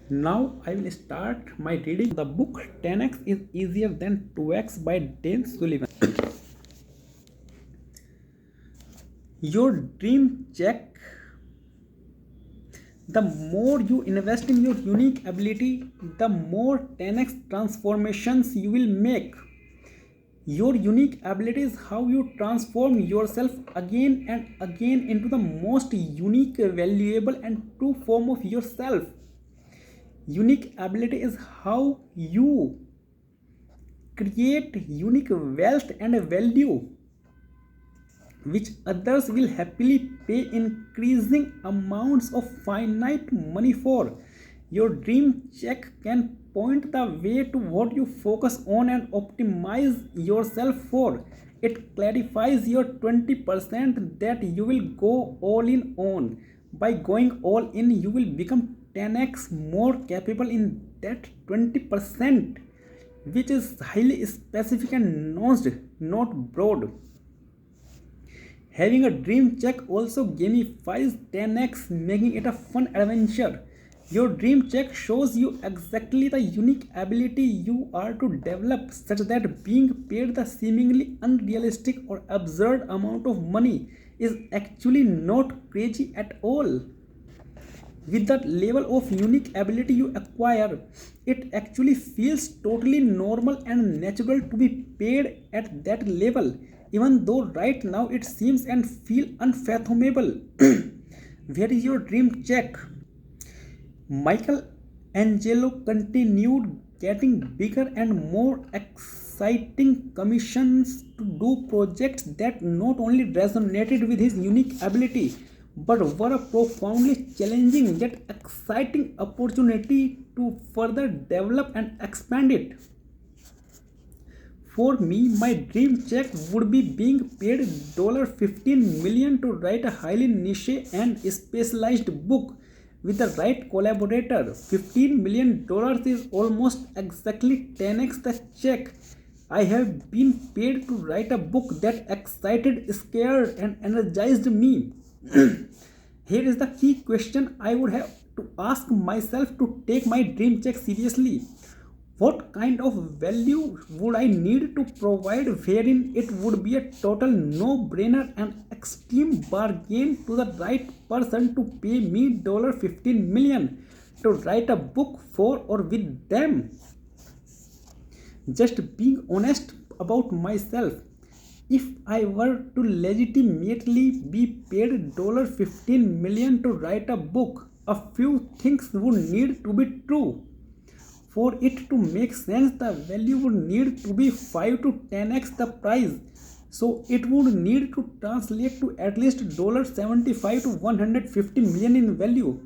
Now I will start my reading. The book 10x is easier than 2x by Dan Sullivan. Your dream check. The more you invest in your unique ability, the more 10x transformations you will make. Your unique ability is how you transform yourself again and again into the most unique, valuable, and true form of yourself. Unique ability is how you create unique wealth and value which others will happily pay increasing amounts of finite money for. Your dream check can point the way to what you focus on and optimize yourself for. It clarifies your 20% that you will go all in on. By going all in, you will become 10x more capable in that 20%, which is highly specific and nuanced, not broad. Having a dream check also gamifies 10x, making it a fun adventure. Your dream check shows you exactly the unique ability you are to develop, such that being paid the seemingly unrealistic or absurd amount of money is actually not crazy at all. With the level of unique ability you acquire, it actually feels totally normal and natural to be paid at that level, even though right now it seems and feel unfathomable. Where is your dream check? Michelangelo continued getting bigger and more exciting commissions to do projects that not only resonated with his unique ability but were a profoundly challenging yet exciting opportunity to further develop and expand it. For me, my dream check would be being paid $15 million to write a highly niche and specialized book with the right collaborator. $15 million is almost exactly 10x the check I have been paid to write a book that excited, scared, and energized me. Here is the key question I would have to ask myself to take my dream check seriously. What kind of value would I need to provide wherein it would be a total no brainer and extreme bargain to the right person to pay me $15 million to write a book for or with them? Just being honest about myself. If I were to legitimately be paid $15 million to write a book, a few things would need to be true. For it to make sense, the value would need to be 5 to 10x the price. So it would need to translate to at least $75 to 150 million in value.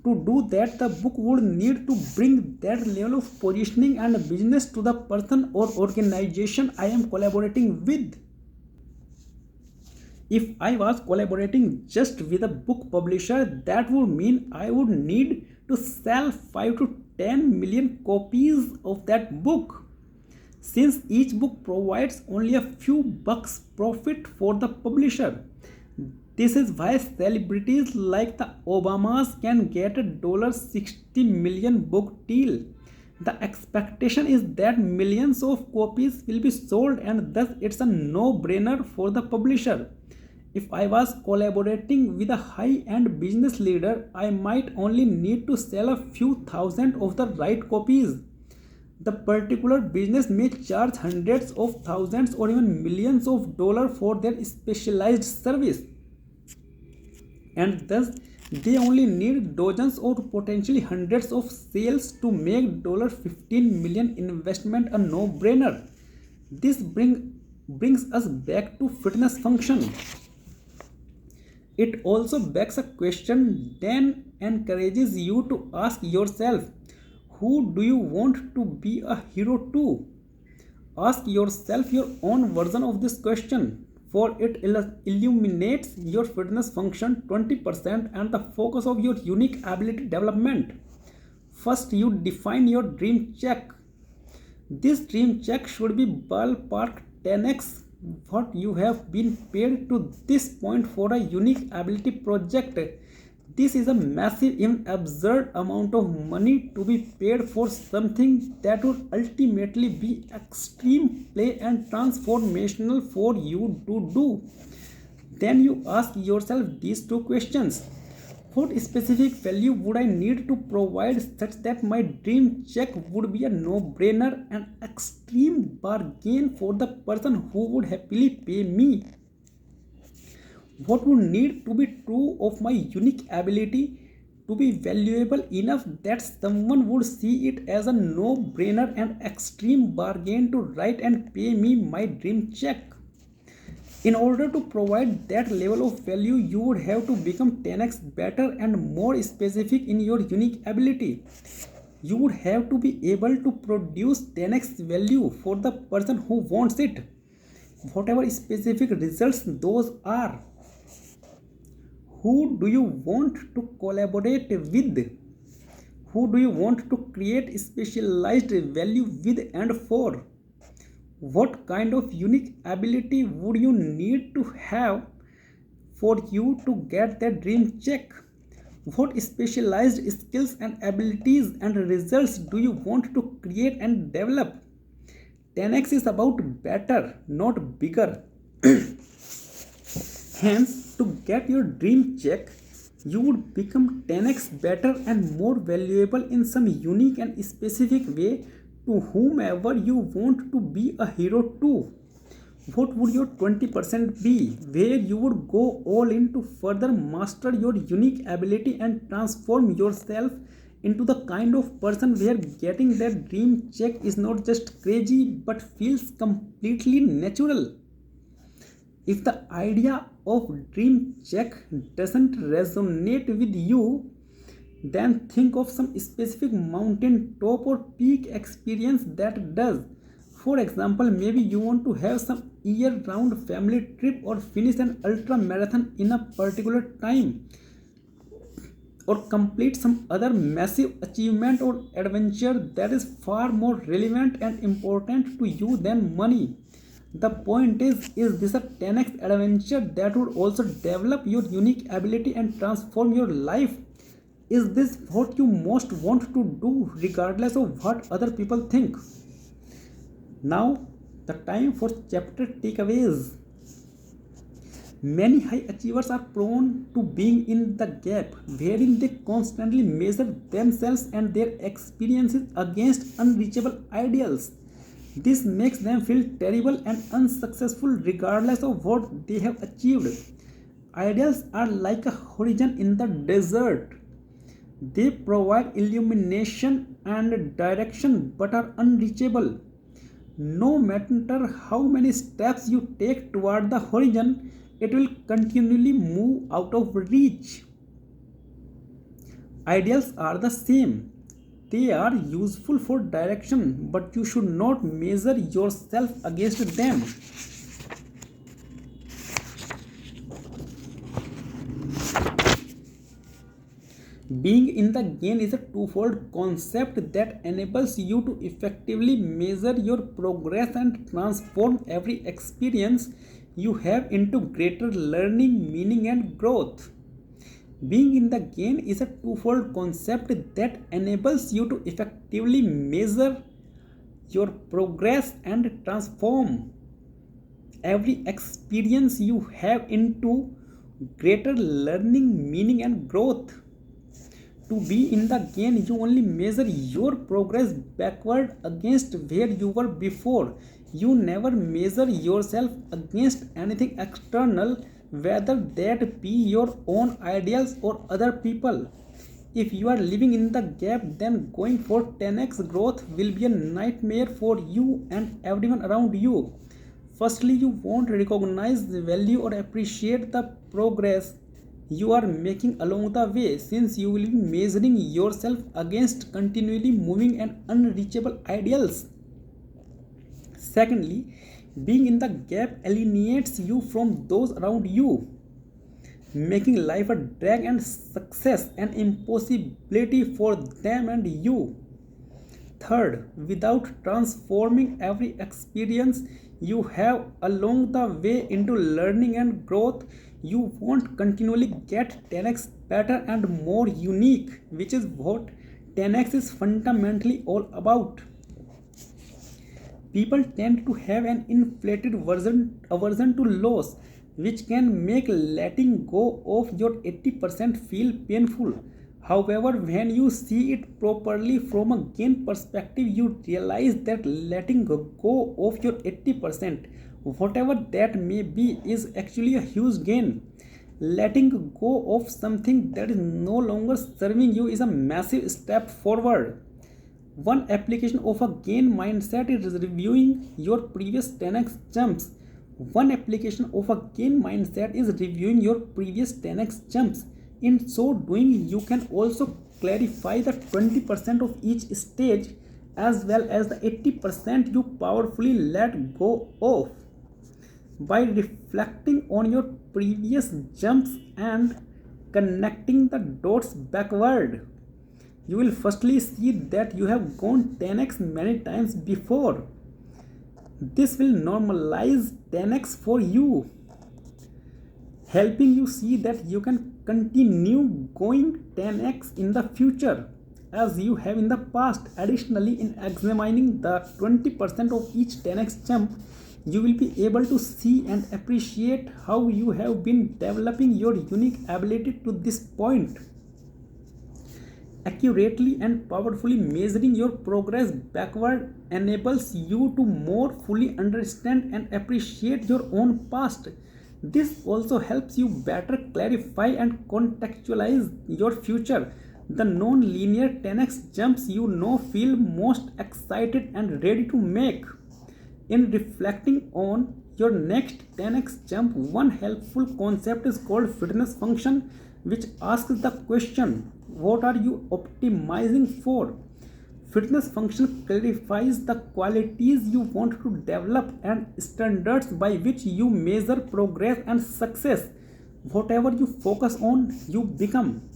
To do that, the book would need to bring that level of positioning and business to the person or organization I am collaborating with. If I was collaborating just with a book publisher, that would mean I would need to sell 5 to 10 million copies of that book. Since each book provides only a few bucks profit for the publisher, this is why celebrities like the Obamas can get a $60 million book deal. The expectation is that millions of copies will be sold, and thus it's a no-brainer for the publisher. If I was collaborating with a high-end business leader, I might only need to sell a few thousand of the right copies. The particular business may charge hundreds of thousands or even millions of dollars for their specialized service, and thus they only need dozens or potentially hundreds of sales to make $15 million investment a no-brainer. This brings us back to fitness function. It also begs a question, then encourages you to ask yourself, who do you want to be a hero to? Ask yourself your own version of this question, for it illuminates your fitness function 20% and the focus of your unique ability development. First, you define your dream check. This dream check should be ballpark 10x what you have been paid to this point for a unique ability project. This is a massive, even absurd amount of money to be paid for something that would ultimately be extreme play and transformational for you to do. Then you ask yourself these two questions. What specific value would I need to provide such that my dream check would be a no brainer and extreme bargain for the person who would happily pay me? What would need to be true of my unique ability to be valuable enough that someone would see it as a no brainer and extreme bargain to write and pay me my dream check? In order to provide that level of value, you would have to become 10x better and more specific in your unique ability. You would have to be able to produce 10x value for the person who wants it, whatever specific results those are. Who do you want to collaborate with? Who do you want to create specialized value with and for? What kind of unique ability would you need to have for you to get that dream check? What specialized skills and abilities and results do you want to create and develop? 10x is about better, not bigger. Hence, to get your dream check, you would become 10x better and more valuable in some unique and specific way to whomever you want to be a hero to. What would your 20% be, where you would go all in to further master your unique ability and transform yourself into the kind of person where getting that dream check is not just crazy but feels completely natural? If the idea of dream check doesn't resonate with you, then think of some specific mountain top or peak experience that does. For example, maybe you want to have some year-round family trip or finish an ultra marathon in a particular time, or complete some other massive achievement or adventure that is far more relevant and important to you than money. The point is this a 10x adventure that would also develop your unique ability and transform your life? Is this what you most want to do, regardless of what other people think? Now, the time for chapter takeaways. Many high achievers are prone to being in the gap, wherein they constantly measure themselves and their experiences against unreachable ideals. This makes them feel terrible and unsuccessful regardless of what they have achieved. Ideals are like a horizon in the desert. They provide illumination and direction but are unreachable. No matter how many steps you take toward the horizon, it will continually move out of reach. Ideals are the same. They are useful for direction, but you should not measure yourself against them. Being in the game is a twofold concept that enables you to effectively measure your progress and transform every experience you have into greater learning, meaning, and growth. Being in the game is a twofold concept that enables you to effectively measure your progress and transform every experience you have into greater learning, meaning, and growth. To be in the game, you only measure your progress backward against where you were before. You never measure yourself against anything external, whether that be your own ideals or other people. If you are living in the gap, then going for 10x growth will be a nightmare for you and everyone around you. Firstly, you won't recognize the value or appreciate the progress you are making along the way, since you will be measuring yourself against continually moving and unreachable ideals. Secondly, being in the gap alienates you from those around you, making life a drag and success an impossibility for them and you. Third, without transforming every experience you have along the way into learning and growth, You won't continually get 10x better and more unique, which is what 10x is fundamentally all about. People tend to have an inflated aversion to loss, which can make letting go of your 80% feel painful. However, when you see it properly from a gain perspective, you realize that letting go of your 80%, whatever that may be, is actually a huge gain. Letting go of something that is no longer serving you is a massive step forward. One application of a gain mindset is reviewing your previous 10x jumps. One application of a gain mindset is reviewing your previous 10x jumps. In so doing, you can also clarify the 20% of each stage as well as the 80% you powerfully let go of. By reflecting on your previous jumps and connecting the dots backward, you will firstly see that you have gone 10x many times before. This will normalize 10x for you, helping you see that you can continue going 10x in the future as you have in the past. Additionally, in examining the 20% of each 10x jump, you will be able to see and appreciate how you have been developing your unique ability to this point. Accurately and powerfully measuring your progress backward enables you to more fully understand and appreciate your own past. This also helps you better clarify and contextualize your future. The non-linear 10x jumps you know feel most excited and ready to make. In reflecting on your next 10x jump, one helpful concept is called fitness function, which asks the question, what are you optimizing for? Fitness function clarifies the qualities you want to develop and standards by which you measure progress and success. Whatever you focus on, you become.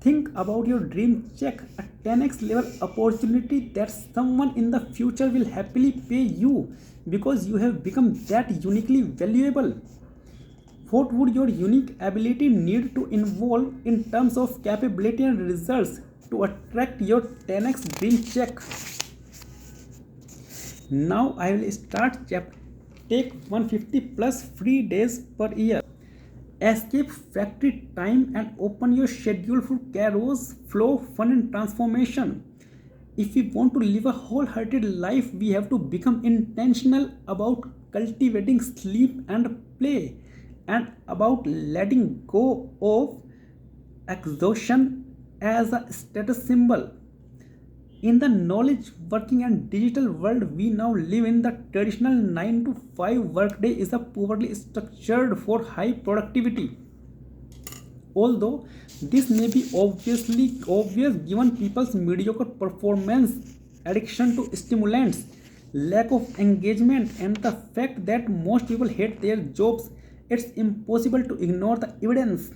Think about your dream check, a 10x level opportunity that someone in the future will happily pay you because you have become that uniquely valuable. What would your unique ability need to involve in terms of capability and results to attract your 10x dream check? Now I will start chapter. Take 150 plus free days per year. Escape factory time and open your schedule for chaos, flow, fun and transformation. If we want to live a wholehearted life, we have to become intentional about cultivating sleep and play, and about letting go of exhaustion as a status symbol. In the knowledge working and digital world we now live in, the traditional 9 to 5 workday is a poorly structured for high productivity. Although this may be obviously obvious given people's mediocre performance, addiction to stimulants, lack of engagement, and the fact that most people hate their jobs, it's impossible to ignore the evidence.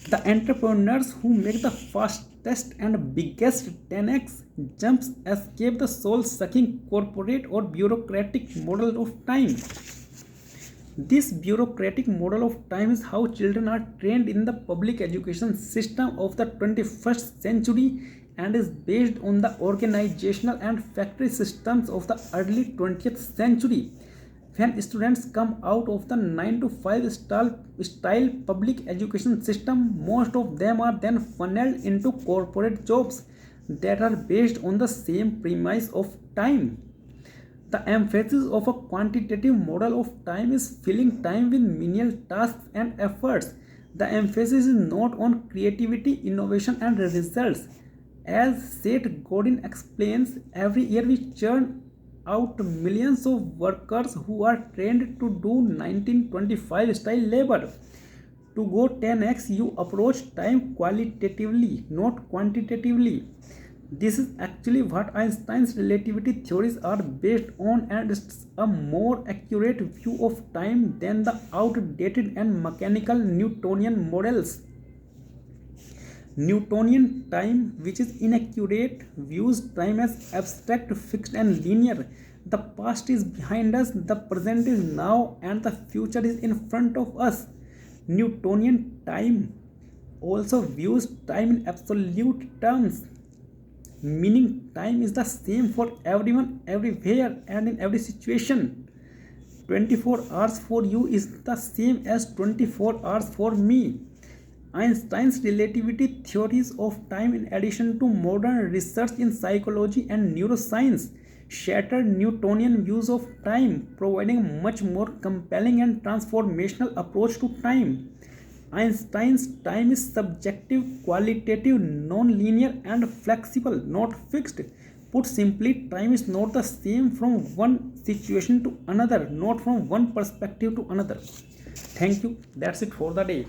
The entrepreneurs who make the fastest and biggest 10x jumps escape the soul-sucking corporate or bureaucratic model of time. This bureaucratic model of time is how children are trained in the public education system of the 21st century and is based on the organizational and factory systems of the early 20th century. When students come out of the 9 to 5 style public education system, most of them are then funneled into corporate jobs that are based on the same premise of time. The emphasis of a quantitative model of time is filling time with menial tasks and efforts. The emphasis is not on creativity, innovation, and results. As Seth Godin explains, every year we churn out millions of workers who are trained to do 1925 style labor. To go 10x, you approach time qualitatively, not quantitatively. This is actually what Einstein's relativity theories are based on, and it's a more accurate view of time than the outdated and mechanical Newtonian models. Newtonian time, which is inaccurate, views time as abstract, fixed, and linear. The past is behind us, the present is now, and the future is in front of us. Newtonian time also views time in absolute terms, meaning time is the same for everyone, everywhere, and in every situation. 24 hours for you is the same as 24 hours for me. Einstein's relativity theories of time, in addition to modern research in psychology and neuroscience, shatter Newtonian views of time, providing a much more compelling and transformational approach to time. Einstein's time is subjective, qualitative, non-linear, and flexible, not fixed. Put simply, time is not the same from one situation to another, not from one perspective to another. Thank you. That's it for the day.